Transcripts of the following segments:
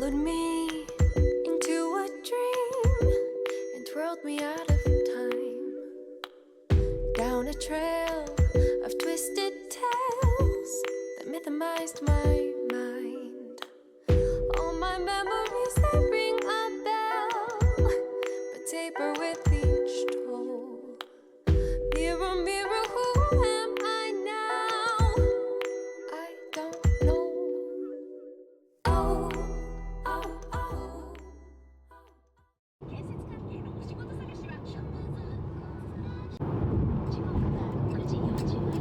followed me into a dream and twirled me out of time, down a trail of twisted tales that mythamized my mind. All my memories, they ring a bell, but taper with each toll. Mirror, mirror, who am I now? I don't know. Oh, oh, oh. 建設関係のお仕事探しはシャンプーズ。時刻は9時48分。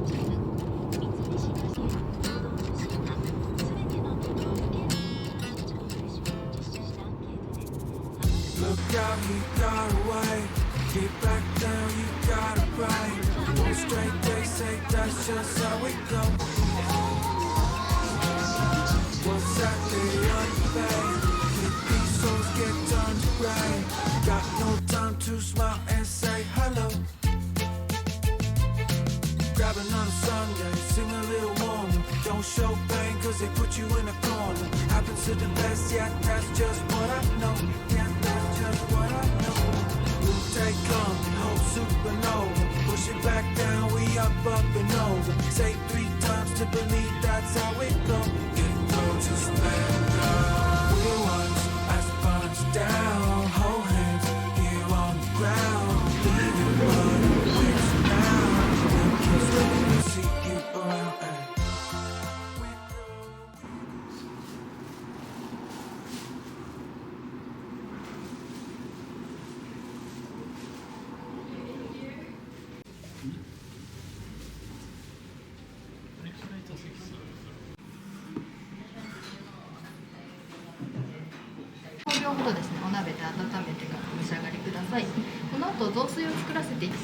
三菱ガス共同通信がすべての都道府県の地方で実施したアンケートで Look out, he got away. Get back down, you got it right. One straight day, say that's just how it goes. One Saturday underpaid. These souls get turned to gray. Got no time to smile and say hello. Grab another Sunday, sing a little warmer. Don't show pain cause they put you in a corner. Happens to the best, yeah, that's just what I know. Yeah, that's just what I know. We'll take on, hope supernova. Push it back down, we up and over. Say 3 times to believe that's how it goes. Get low, just let it go. We're ones as it burns down. Hold hands here on the ground. Leaving blood wings now. Just let me see you around. We grow. 5秒ほどですね、お鍋で温めてからお召し上がりください。この後雑炊を作らせていきます。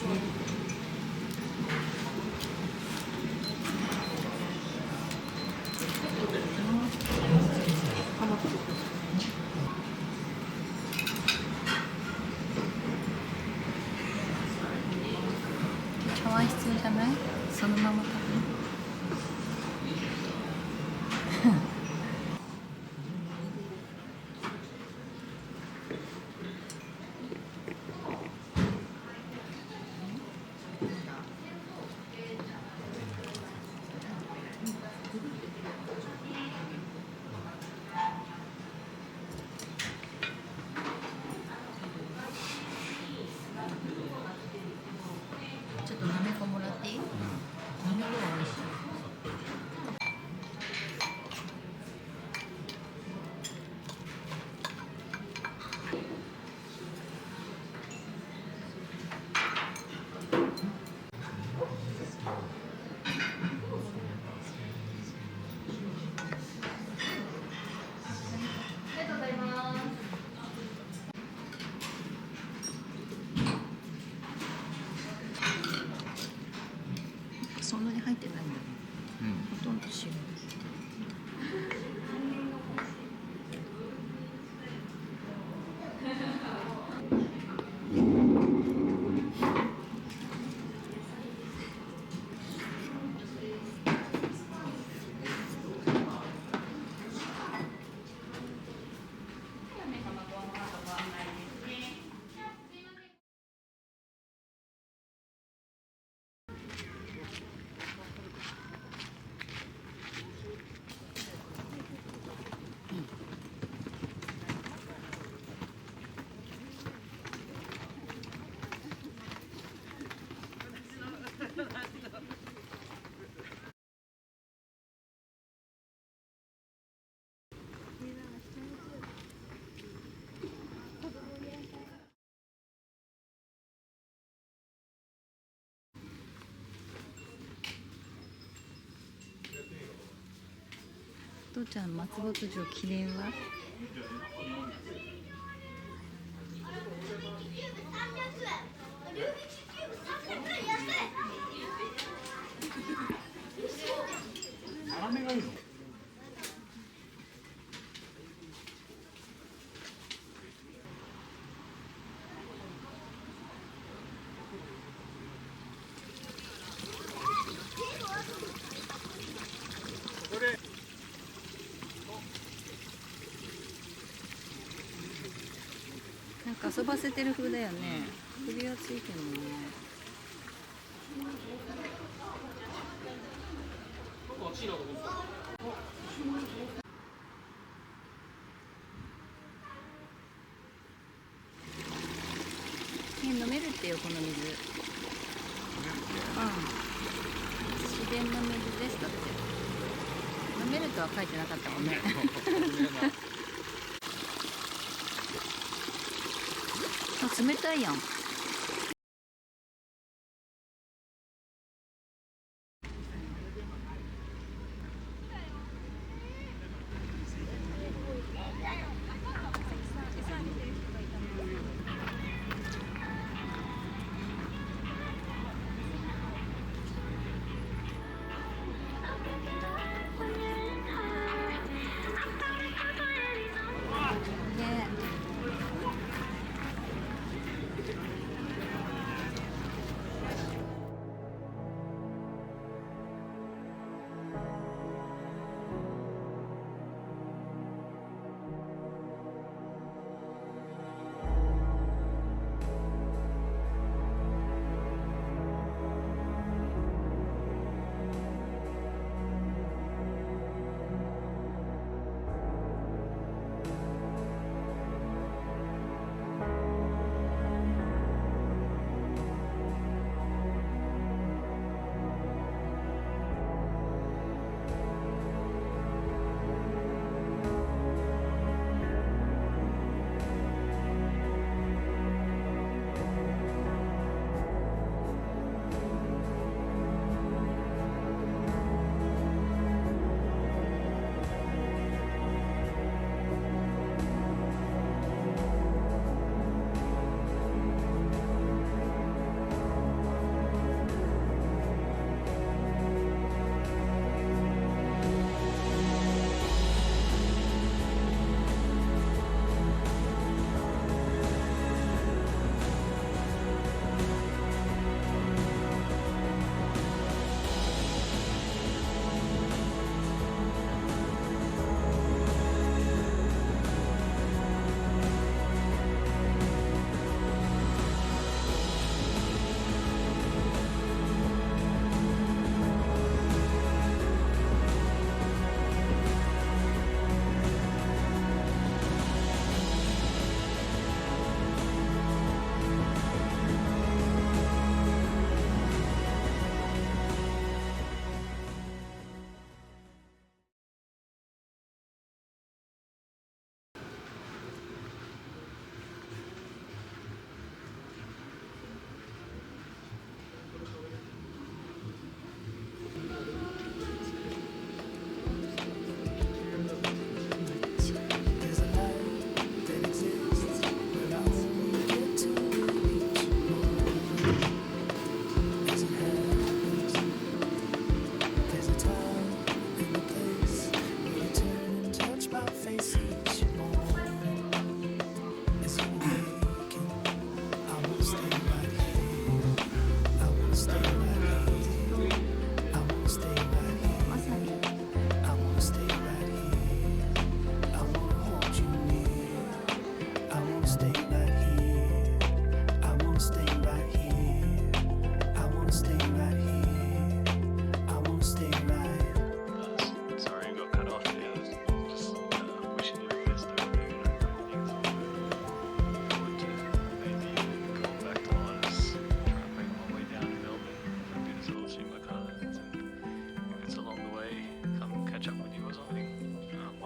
茶碗必要じゃない？そのまま食べる。ちょっとなめこもらっていい？なめこは美味しい。ありがとうございます。そんなに入ってないんだね。ほとんど白。父ちゃん、松本城記念は？雨がいいの？か遊ばせてる風だよね。首はついてるもんね。飲めるってよ、この水。うん。自然の水ですだって。飲めるとは書いてなかったもんね。あ、冷たいやん。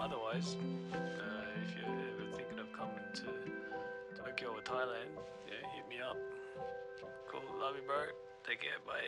Otherwise, if you're ever thinking of coming to Tokyo or Thailand, yeah, hit me up. Cool, love you, bro. Take care, bye.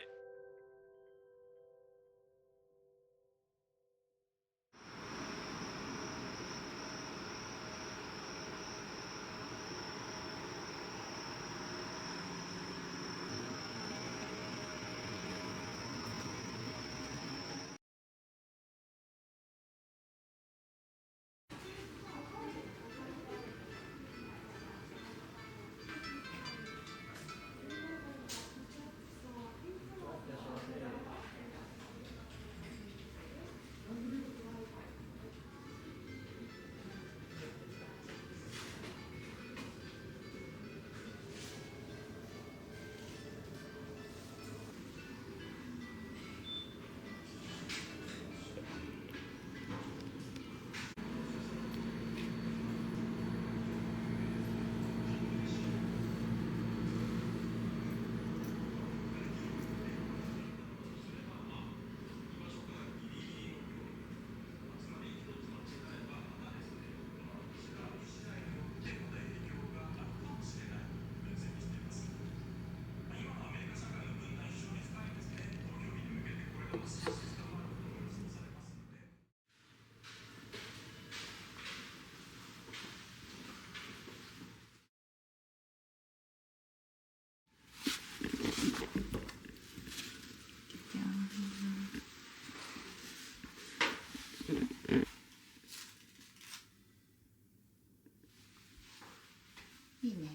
いいね。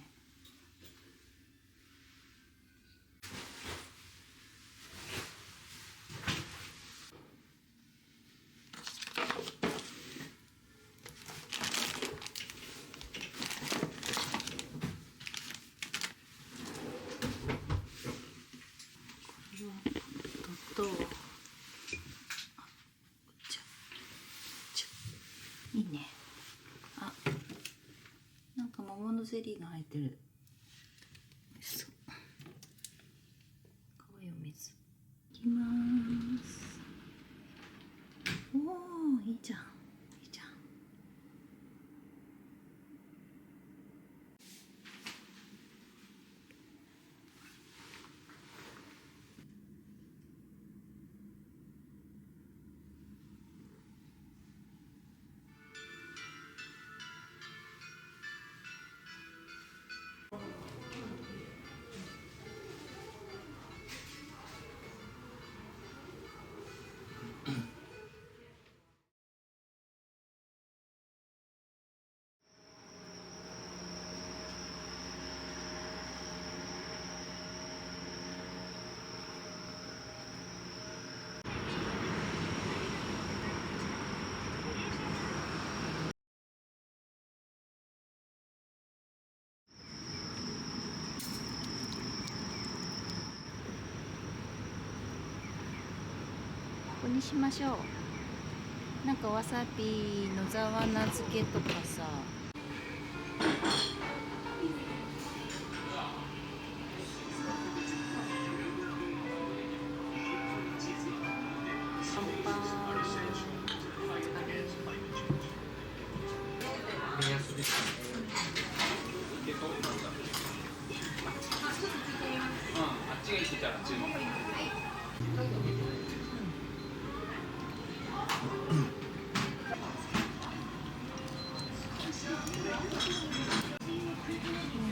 といいね。あ、なんか桃のゼリーが入ってる。そう。かわいいお水。いきます。おお、いいじゃん。いいじゃん。ここにしましょう。なんかわさびのざわな漬けとかさ。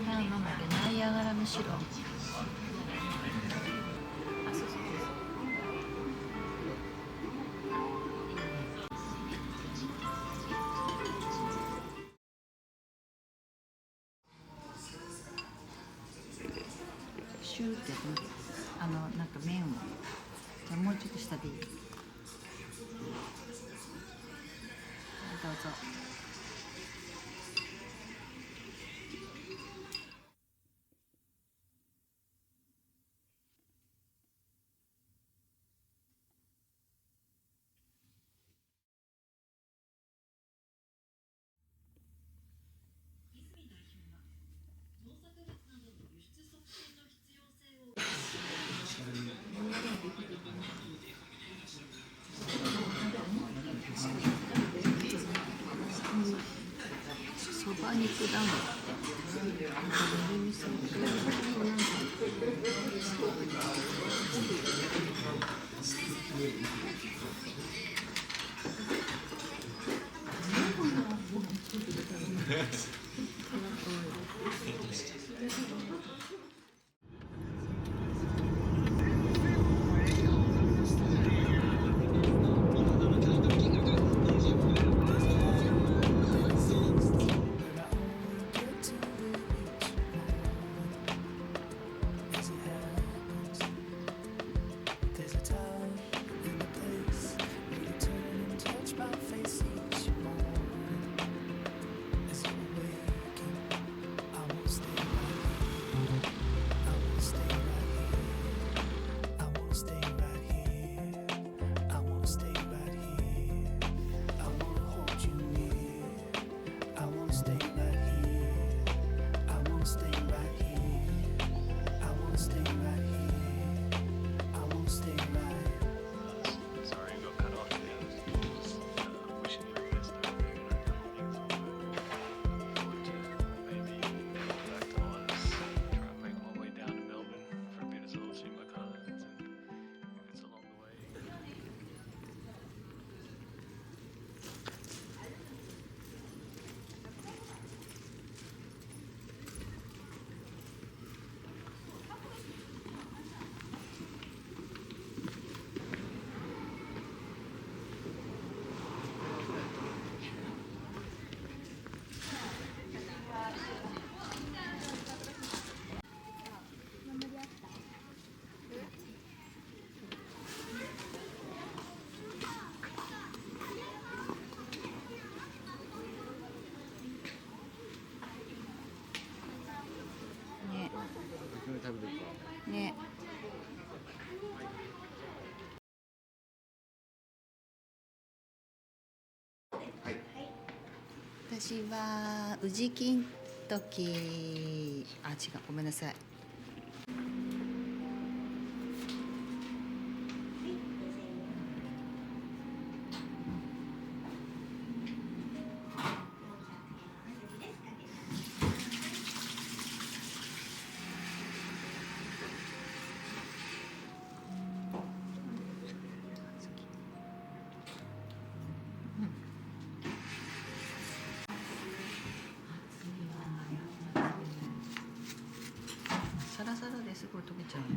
ナイアガラの城。あ、そうそうそう。シューってなんか麺をもうちょっと下でいい。どうぞ。そば肉団子って練り味噌私は宇治金時、あ、違う、ごめんなさい。サラサラですごい溶けちゃうね。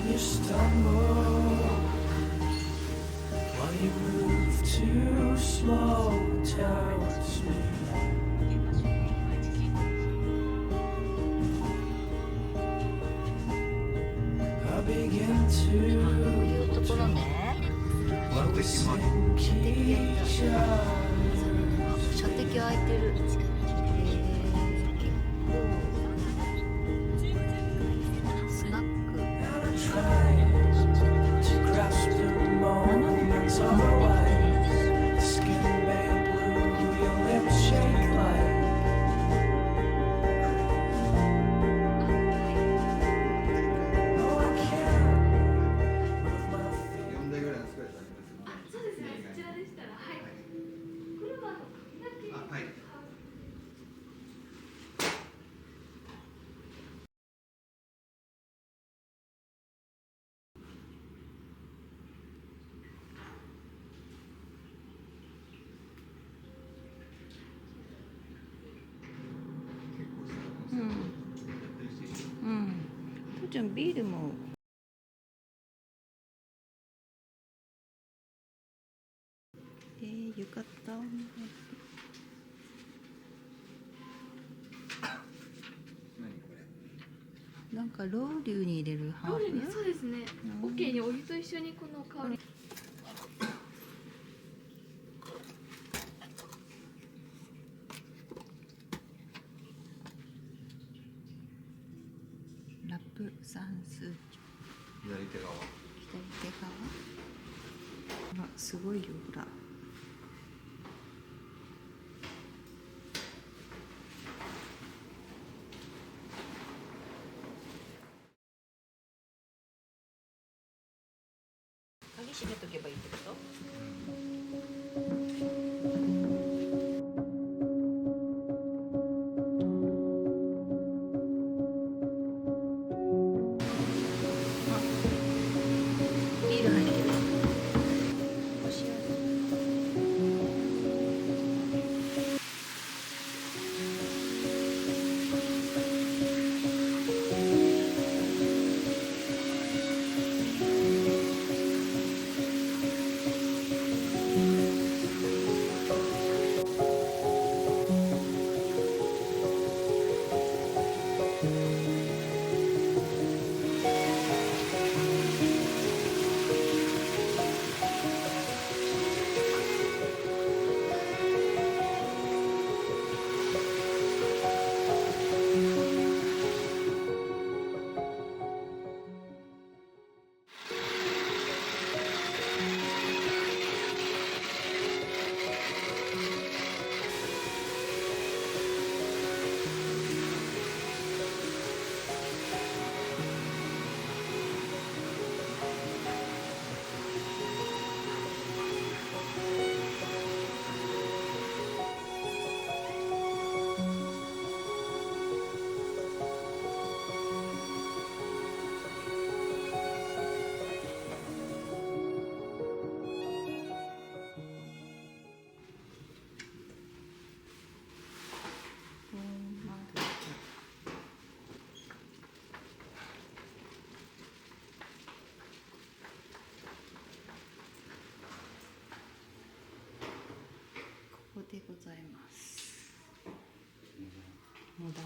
You stumble while you move too slow towards me. I begin こういうところね。 to what we sing each other. 射的開いてる。結構スナック。 To grasp the moments of our lives. Skin pale blue, your lips shake like. No, I can't move my feet. 4台ぐらいのスペースありますよね。そうですね。こちらでしたら、はい。車のだけ。はい。父ちゃんビールも。浴衣。なんかロウリュに入れるハーブ。そうですね。オッケーにお湯と一緒にこの香り。ラップサンス左手側。左手側。すごいよほら。鍵閉めとけばいいってこと？ビール入ってる。おしゃれ。でございます。モダン。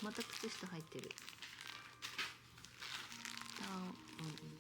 また靴下入ってる。タオル。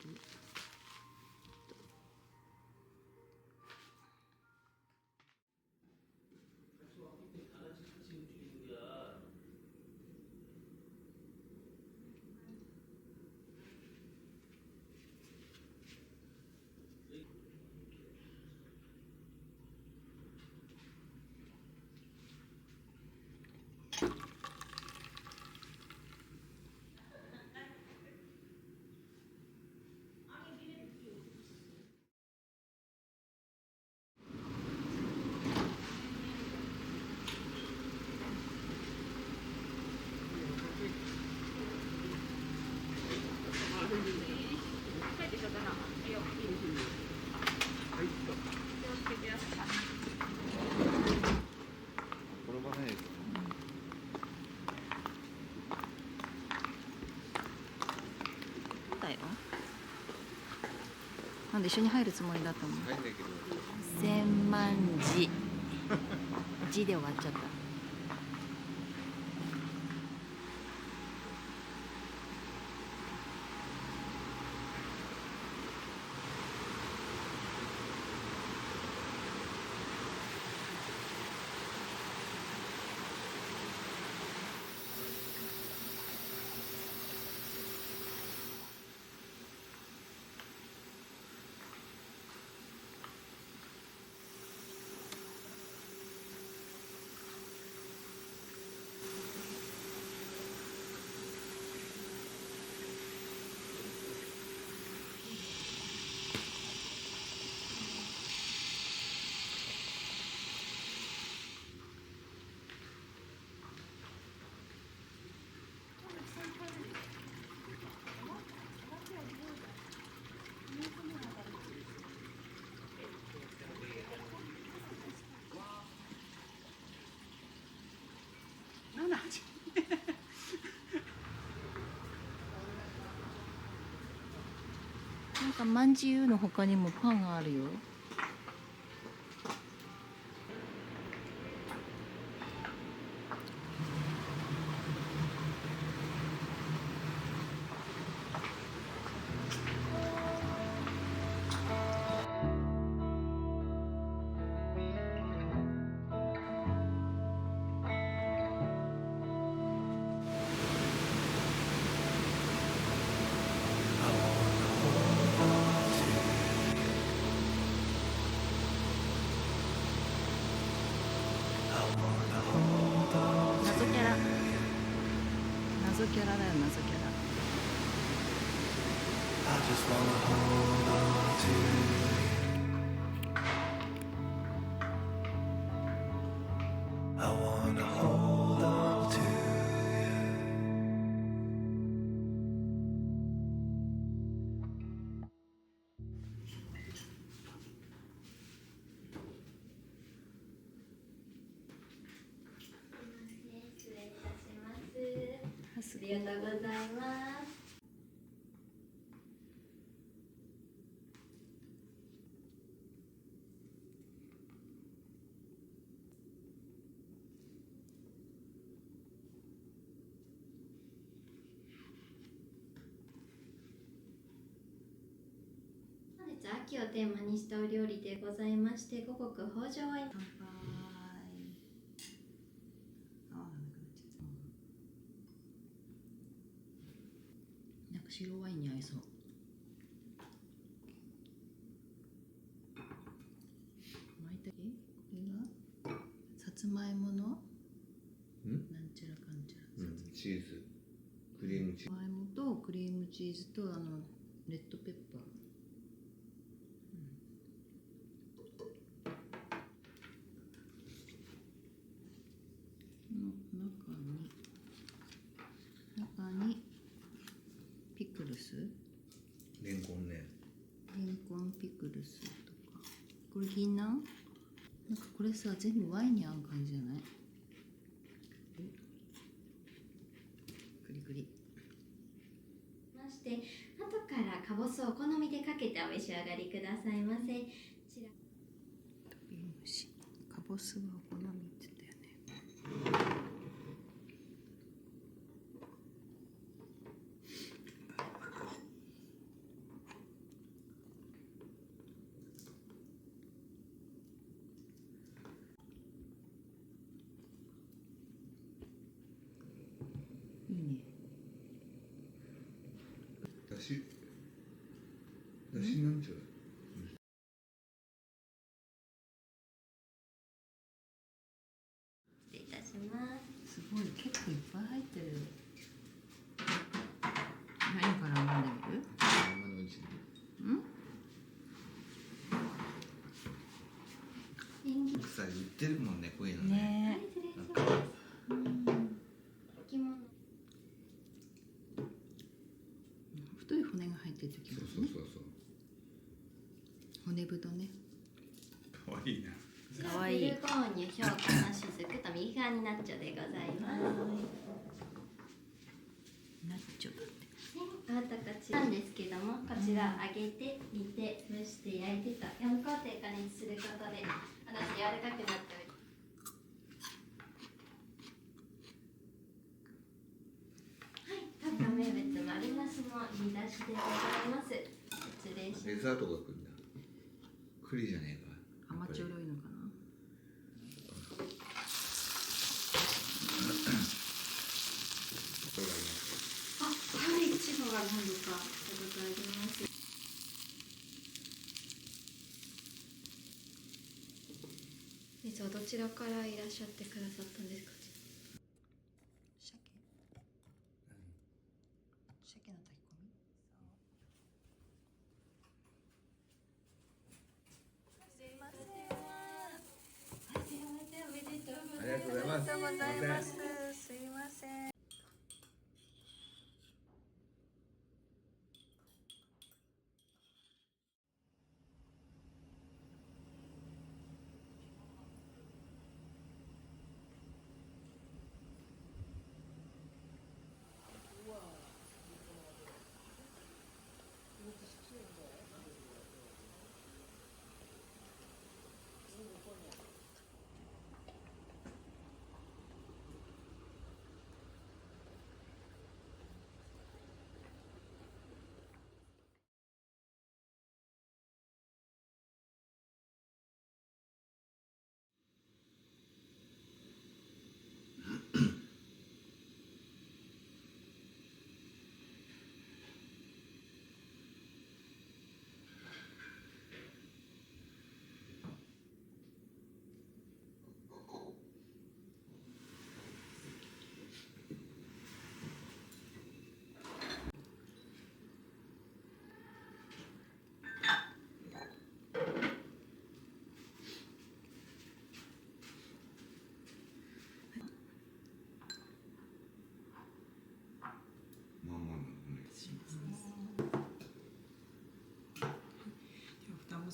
なんで一緒に入るつもりだったの。千万字字で終わっちゃった。なんかまんじゅうの他にもパンがあるよ。キャラだよ、謎キャラ。 I just wanna hold on to you. I wanna hold on to you. Thank you. ありがとうございます。本日秋をテーマにしたお料理でございまして、五穀豊穣ワイン。乾杯。あ、なくなっちゃった。なんか白ワインに合いそう。まいたけ？これがさつまいもの？なんちゃらかんちゃら。チーズ、クリームチーさつまいもとクリームチーズとレッドペッパー。中にピクルス、ズ、レンコンね。レンコンピクルスとか、これ銀杏？なんかこれさ、全部ワインに合う感じじゃない？クリクリ。まして、後からかぼすをお好みでかけてお召し上がりくださいませ。こちらトビムシ、かぼすはお好みって言ったよね。いいね。だしなんちゃら。失礼いたします。すごい、結構いっぱい入ってる。何から飲んでみる？生のうちに。さ、売ってるもんね、こういうのね。ね失礼しなんます。か着物。太い骨が入ってる時そうもね。そうそうそう。骨太ね。かわいいな。かわいい。ブルゴーニュ、氷河の雫と右側にナッチョでございます。ナッチョだって。あとこちらなんですけども、こちら揚げて煮て蒸して焼いてと4工程加熱することで柔らかくなっております。はい、タカ名物丸なしの煮出しでございます。失礼します。デザートが来るんだ。栗じゃねえか。甘っちょろいのかな。これがあります。あ、はい、千葉が何かお答えあります。いつはどちらからいらっしゃってくださったんですか。鮭。鮭の炊き込み。すいません。すいません、おめでとうごあざいます。りがとうございます。ありがとうございます。すいません。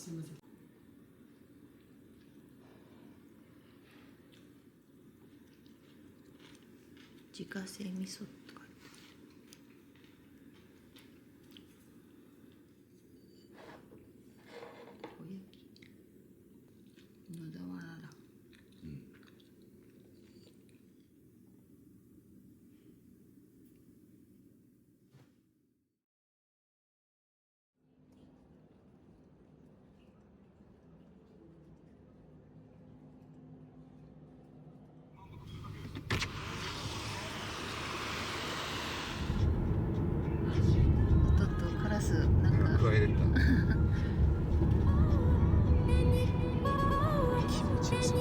すみません。自家製味噌とか。おやき野沢菜だ。おっとっとカラスなんか加えれた。気持ちよさそう。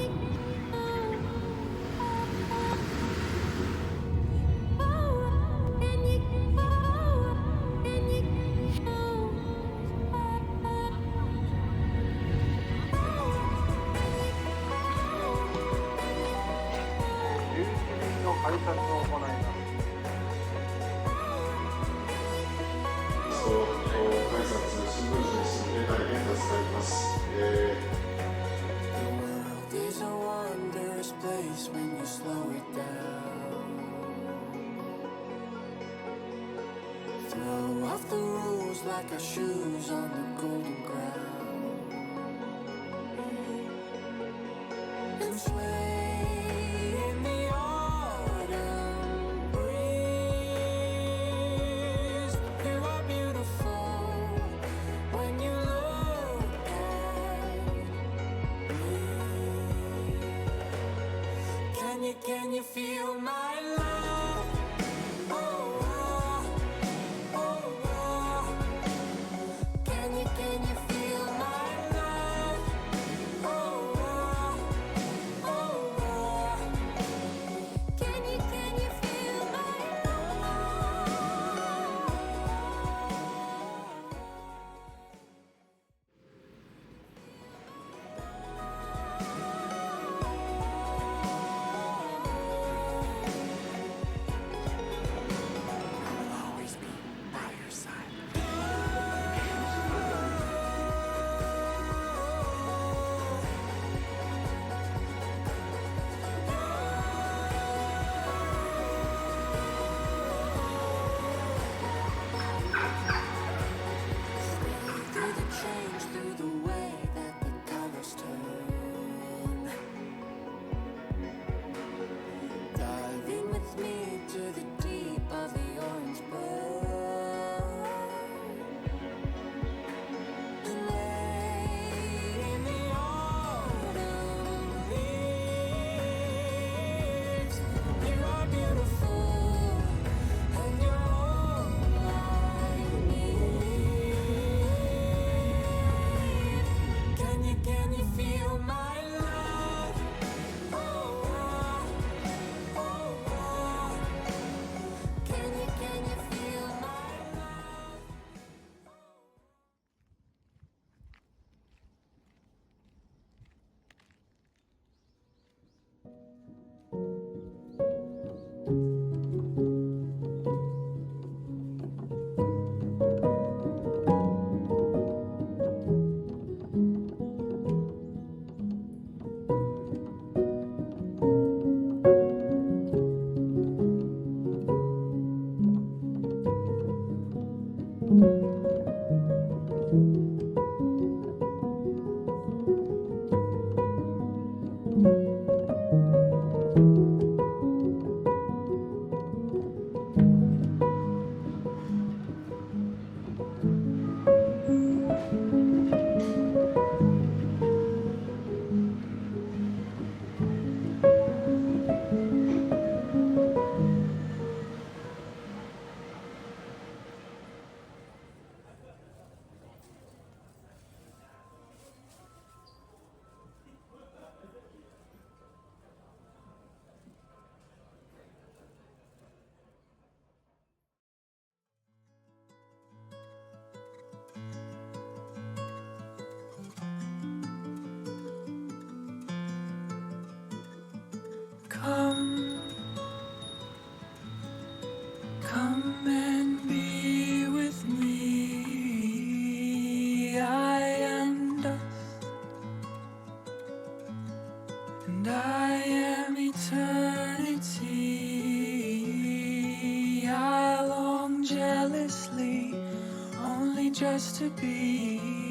有機便の配達を行います。改札スムーズですので大変助かります。The world is a wondrous place when you slow it down. Throw off the rules like our shoes on the golden ground. And sway in the autumn breeze. You are beautiful when you look at me. Can you feel my love? Oh, oh, oh, oh. Can you feel my love? Oh, oh, oh, oh. Can you feel my love? And I am eternity. I long jealously only just to be